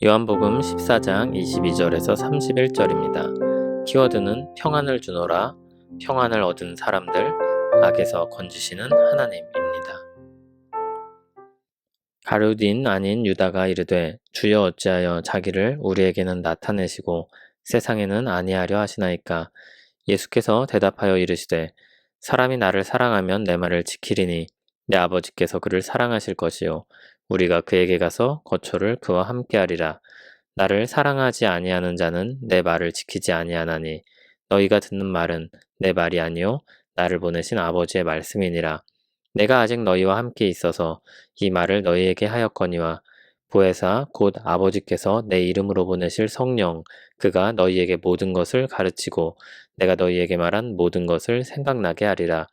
요한복음 14장 22절에서 31절입니다. 키워드는 평안을 주노라, 평안을 얻은 사람들, 악에서 건지시는 하나님입니다. 가룟인 아닌 유다가 이르되 주여 어찌하여 자기를 우리에게는 나타내시고 세상에는 아니하려 하시나이까. 예수께서 대답하여 이르시되 사람이 나를 사랑하면 내 말을 지키리니 내 아버지께서 그를 사랑하실 것이요 우리가 그에게 가서 거처를 그와 함께하리라. 나를 사랑하지 아니하는 자는 내 말을 지키지 아니하나니 너희가 듣는 말은 내 말이 아니요 나를 보내신 아버지의 말씀이니라. 내가 아직 너희와 함께 있어서 이 말을 너희에게 하였거니와 보혜사 곧 아버지께서 내 이름으로 보내실 성령 그가 너희에게 모든 것을 가르치고 내가 너희에게 말한 모든 것을 생각나게 하리라.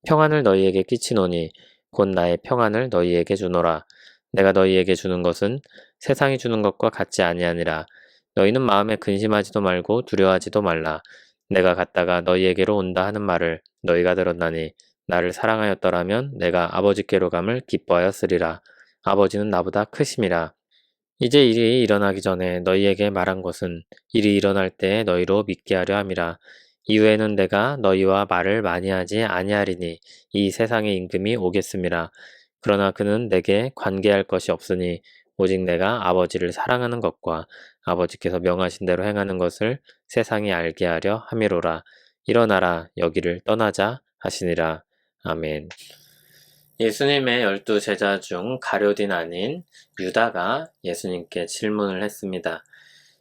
평안을 너희에게 끼치노니 곧 나의 평안을 너희에게 주노라. 내가 너희에게 주는 것은 세상이 주는 것과 같지 아니하니라. 너희는 마음에 근심하지도 말고 두려워하지도 말라. 내가 갔다가 너희에게로 온다 하는 말을 너희가 들었나니 나를 사랑하였더라면 내가 아버지께로 감을 기뻐하였으리라. 아버지는 나보다 크심이라. 이제 일이 일어나기 전에 너희에게 말한 것은 일이 일어날 때에 너희로 믿게 하려 함이라. 이후에는 내가 너희와 말을 많이 하지 아니하리니 이 세상의 임금이 오겠음이라. 그러나 그는 내게 관계할 것이 없으니 오직 내가 아버지를 사랑하는 것과 아버지께서 명하신 대로 행하는 것을 세상이 알게 하려 함이로라. 일어나라 여기를 떠나자 하시니라. 아멘. 예수님의 12제자 중 가룟인 아닌 유다가 예수님께 질문을 했습니다.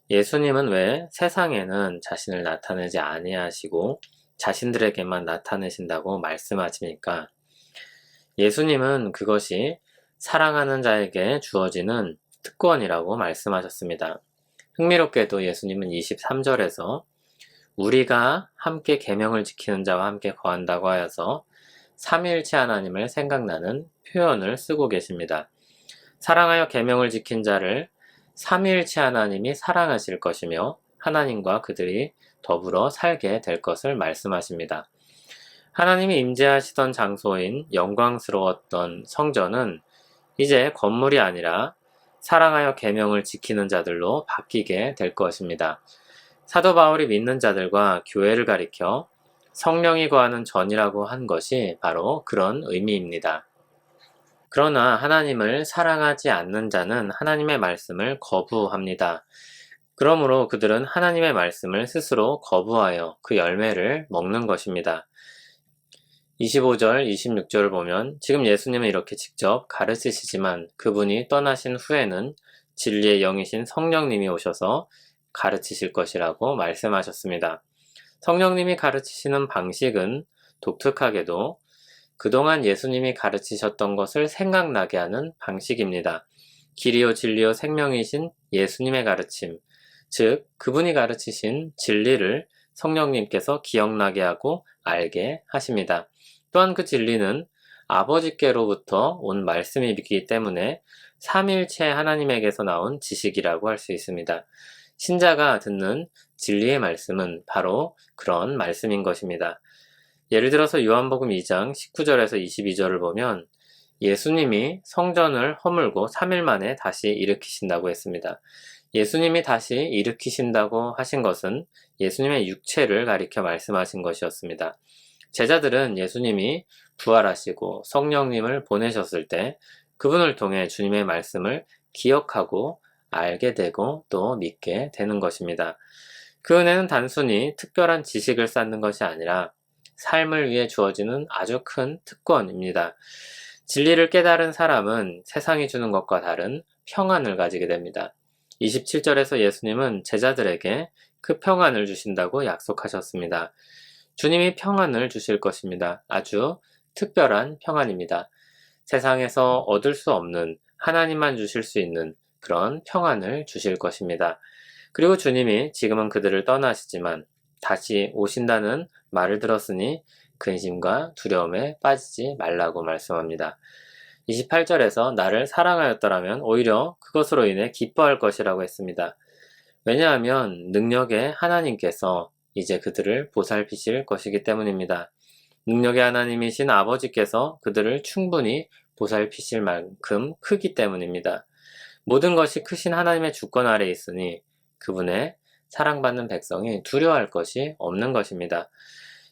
예수님은 왜 세상에는 자신을 나타내지 아니하시고 자신들에게만 나타내신다고 말씀하십니까? 예수님은 그것이 사랑하는 자에게 주어지는 특권이라고 말씀하셨습니다. 흥미롭게도 예수님은 23절에서 우리가 함께 계명을 지키는 자와 함께 거한다고 하여서 삼위일체 하나님을 생각나는 표현을 쓰고 계십니다. 사랑하여 계명을 지킨 자를 삼위일체 하나님이 사랑하실 것이며 하나님과 그들이 더불어 살게 될 것을 말씀하십니다. 하나님이 임재하시던 장소인 영광스러웠던 성전은 이제 건물이 아니라 사랑하여 계명을 지키는 자들로 바뀌게 될 것입니다. 사도 바울이 믿는 자들과 교회를 가리켜 성령이 거하는 전이라고 한 것이 바로 그런 의미입니다. 그러나 하나님을 사랑하지 않는 자는 하나님의 말씀을 거부합니다. 그러므로 그들은 하나님의 말씀을 스스로 거부하여 그 열매를 먹는 것입니다. 25절, 26절을 보면 지금 예수님은 이렇게 직접 가르치시지만 그분이 떠나신 후에는 진리의 영이신 성령님이 오셔서 가르치실 것이라고 말씀하셨습니다. 성령님이 가르치시는 방식은 독특하게도 그동안 예수님이 가르치셨던 것을 생각나게 하는 방식입니다. 길이요 진리요 생명이신 예수님의 가르침, 즉 그분이 가르치신 진리를 성령님께서 기억나게 하고 알게 하십니다. 또한 그 진리는 아버지께로부터 온 말씀이기 때문에 삼위일체 하나님에게서 나온 지식이라고 할 수 있습니다. 신자가 듣는 진리의 말씀은 바로 그런 말씀인 것입니다. 예를 들어서 요한복음 2장 19절에서 22절을 보면 예수님이 성전을 허물고 3일 만에 다시 일으키신다고 했습니다. 예수님이 다시 일으키신다고 하신 것은 예수님의 육체를 가리켜 말씀하신 것이었습니다. 제자들은 예수님이 부활하시고 성령님을 보내셨을 때 그분을 통해 주님의 말씀을 기억하고 알게 되고 또 믿게 되는 것입니다. 그 은혜는 단순히 특별한 지식을 쌓는 것이 아니라 삶을 위해 주어지는 아주 큰 특권입니다. 진리를 깨달은 사람은 세상이 주는 것과 다른 평안을 가지게 됩니다. 27절에서 예수님은 제자들에게 그 평안을 주신다고 약속하셨습니다. 주님이 평안을 주실 것입니다. 아주 특별한 평안입니다. 세상에서 얻을 수 없는 하나님만 주실 수 있는 그런 평안을 주실 것입니다. 그리고 주님이 지금은 그들을 떠나시지만 다시 오신다는 말을 들었으니 근심과 두려움에 빠지지 말라고 말씀합니다. 28절에서 나를 사랑하였더라면 오히려 그것으로 인해 기뻐할 것이라고 했습니다. 왜냐하면 능력의 하나님께서 이제 그들을 보살피실 것이기 때문입니다. 능력의 하나님이신 아버지께서 그들을 충분히 보살피실 만큼 크기 때문입니다. 모든 것이 크신 하나님의 주권 아래에 있으니 그분의 사랑받는 백성이 두려워할 것이 없는 것입니다.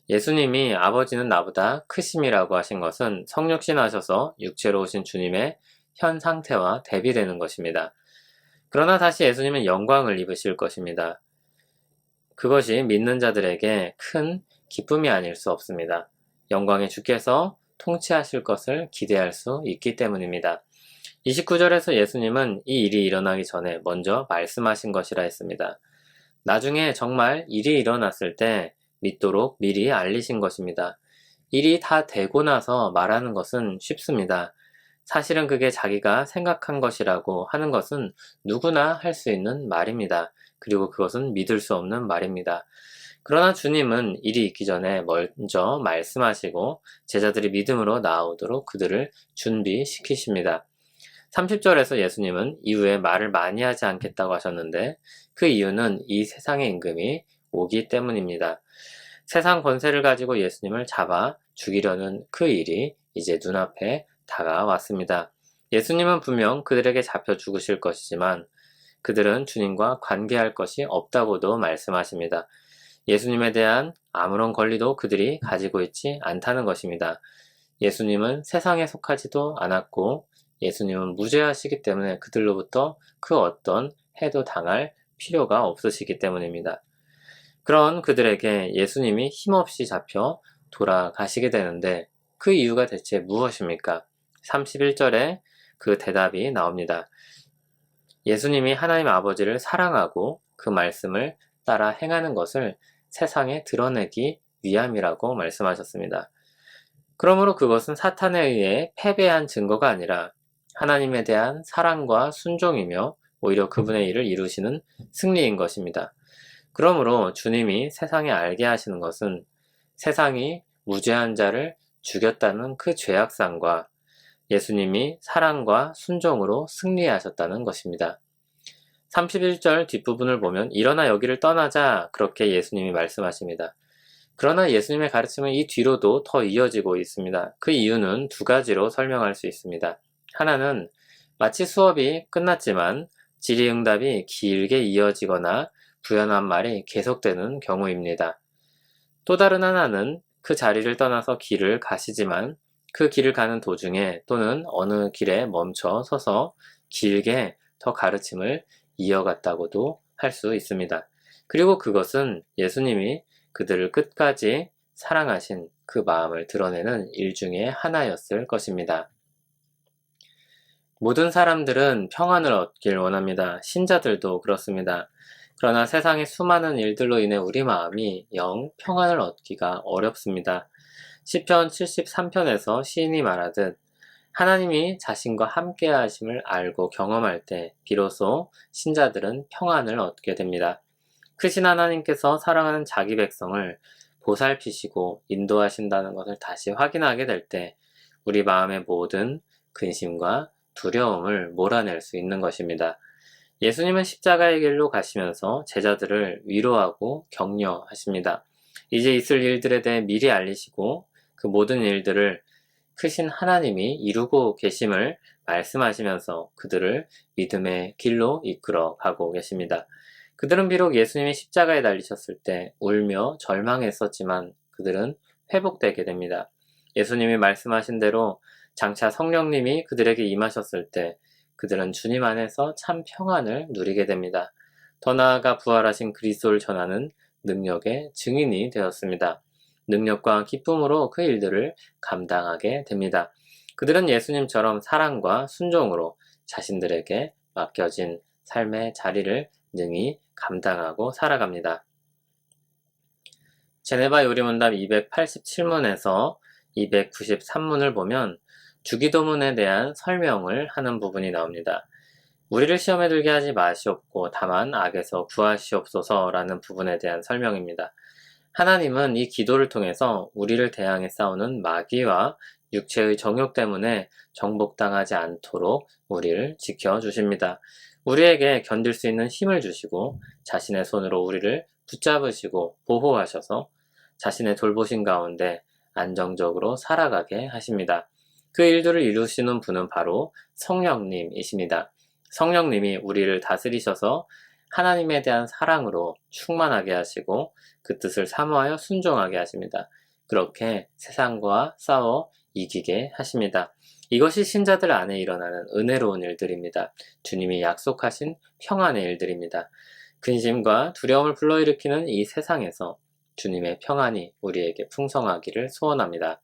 예수님이 아버지는 나보다 크심이라고 하신 것은 성육신 하셔서 육체로 오신 주님의 현 상태와 대비되는 것입니다. 그러나 다시 예수님은 영광을 입으실 것입니다. 그것이 믿는 자들에게 큰 기쁨이 아닐 수 없습니다. 영광의 주께서 통치하실 것을 기대할 수 있기 때문입니다. 29절에서 예수님은 이 일이 일어나기 전에 먼저 말씀하신 것이라 했습니다. 나중에 정말 일이 일어났을 때 믿도록 미리 알리신 것입니다. 일이 다 되고 나서 말하는 것은 쉽습니다. 사실은 그게 자기가 생각한 것이라고 하는 것은 누구나 할 수 있는 말입니다. 그리고 그것은 믿을 수 없는 말입니다. 그러나 주님은 일이 있기 전에 먼저 말씀하시고 제자들이 믿음으로 나아오도록 그들을 준비시키십니다. 30절에서 예수님은 이후에 말을 많이 하지 않겠다고 하셨는데 그 이유는 이 세상의 임금이 오기 때문입니다. 세상 권세를 가지고 예수님을 잡아 죽이려는 그 일이 이제 눈앞에 다가왔습니다. 예수님은 분명 그들에게 잡혀 죽으실 것이지만 그들은 주님과 관계할 것이 없다고도 말씀하십니다. 예수님에 대한 아무런 권리도 그들이 가지고 있지 않다는 것입니다. 예수님은 세상에 속하지도 않았고 예수님은 무죄하시기 때문에 그들로부터 그 어떤 해도 당할 필요가 없으시기 때문입니다. 그런 그들에게 예수님이 힘없이 잡혀 돌아가시게 되는데 그 이유가 대체 무엇입니까? 31절에 그 대답이 나옵니다. 예수님이 하나님 아버지를 사랑하고 그 말씀을 따라 행하는 것을 세상에 드러내기 위함이라고 말씀하셨습니다. 그러므로 그것은 사탄에 의해 패배한 증거가 아니라 하나님에 대한 사랑과 순종이며 오히려 그분의 일을 이루시는 승리인 것입니다. 그러므로 주님이 세상에 알게 하시는 것은 세상이 무죄한 자를 죽였다는 그 죄악상과 예수님이 사랑과 순종으로 승리하셨다는 것입니다. 31절 뒷부분을 보면 일어나 여기를 떠나자 그렇게 예수님이 말씀하십니다. 그러나 예수님의 가르침은 이 뒤로도 더 이어지고 있습니다. 그 이유는 두 가지로 설명할 수 있습니다. 하나는 마치 수업이 끝났지만 질의응답이 길게 이어지거나 부연한 말이 계속되는 경우입니다. 또 다른 하나는 그 자리를 떠나서 길을 가시지만 그 길을 가는 도중에 또는 어느 길에 멈춰 서서 길게 더 가르침을 이어갔다고도 할 수 있습니다. 그리고 그것은 예수님이 그들을 끝까지 사랑하신 그 마음을 드러내는 일 중에 하나였을 것입니다. 모든 사람들은 평안을 얻길 원합니다. 신자들도 그렇습니다. 그러나 세상의 수많은 일들로 인해 우리 마음이 영 평안을 얻기가 어렵습니다. 시편 73편에서 시인이 말하듯 하나님이 자신과 함께 하심을 알고 경험할 때 비로소 신자들은 평안을 얻게 됩니다. 크신 하나님께서 사랑하는 자기 백성을 보살피시고 인도하신다는 것을 다시 확인하게 될 때 우리 마음의 모든 근심과 두려움을 몰아낼 수 있는 것입니다. 예수님은 십자가의 길로 가시면서 제자들을 위로하고 격려하십니다. 이제 있을 일들에 대해 미리 알리시고 그 모든 일들을 크신 하나님이 이루고 계심을 말씀하시면서 그들을 믿음의 길로 이끌어 가고 계십니다. 그들은 비록 예수님이 십자가에 달리셨을 때 울며 절망했었지만 그들은 회복되게 됩니다. 예수님이 말씀하신 대로 장차 성령님이 그들에게 임하셨을 때 그들은 주님 안에서 참 평안을 누리게 됩니다. 더 나아가 부활하신 그리스도를 전하는 능력의 증인이 되었습니다. 능력과 기쁨으로 그 일들을 감당하게 됩니다. 그들은 예수님처럼 사랑과 순종으로 자신들에게 맡겨진 삶의 자리를 능히 감당하고 살아갑니다. 제네바 요리문답 287문에서 293문을 보면 주기도문에 대한 설명을 하는 부분이 나옵니다. 우리를 시험에 들게 하지 마시옵고 다만 악에서 구하시옵소서라는 부분에 대한 설명입니다. 하나님은 이 기도를 통해서 우리를 대항해 싸우는 마귀와 육체의 정욕 때문에 정복당하지 않도록 우리를 지켜주십니다. 우리에게 견딜 수 있는 힘을 주시고 자신의 손으로 우리를 붙잡으시고 보호하셔서 자신의 돌보신 가운데 안정적으로 살아가게 하십니다. 그 일들을 이루시는 분은 바로 성령님이십니다. 성령님이 우리를 다스리셔서 하나님에 대한 사랑으로 충만하게 하시고 그 뜻을 사모하여 순종하게 하십니다. 그렇게 세상과 싸워 이기게 하십니다. 이것이 신자들 안에 일어나는 은혜로운 일들입니다. 주님이 약속하신 평안의 일들입니다. 근심과 두려움을 불러일으키는 이 세상에서 주님의 평안이 우리에게 풍성하기를 소원합니다.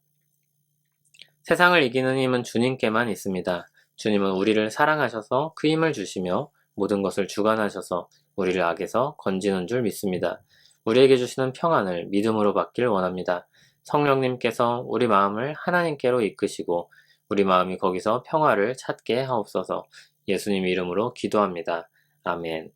세상을 이기는 힘은 주님께만 있습니다. 주님은 우리를 사랑하셔서 그 힘을 주시며 모든 것을 주관하셔서 우리를 악에서 건지는 줄 믿습니다. 우리에게 주시는 평안을 믿음으로 받길 원합니다. 성령님께서 우리 마음을 하나님께로 이끄시고 우리 마음이 거기서 평화를 찾게 하옵소서. 예수님 이름으로 기도합니다. 아멘.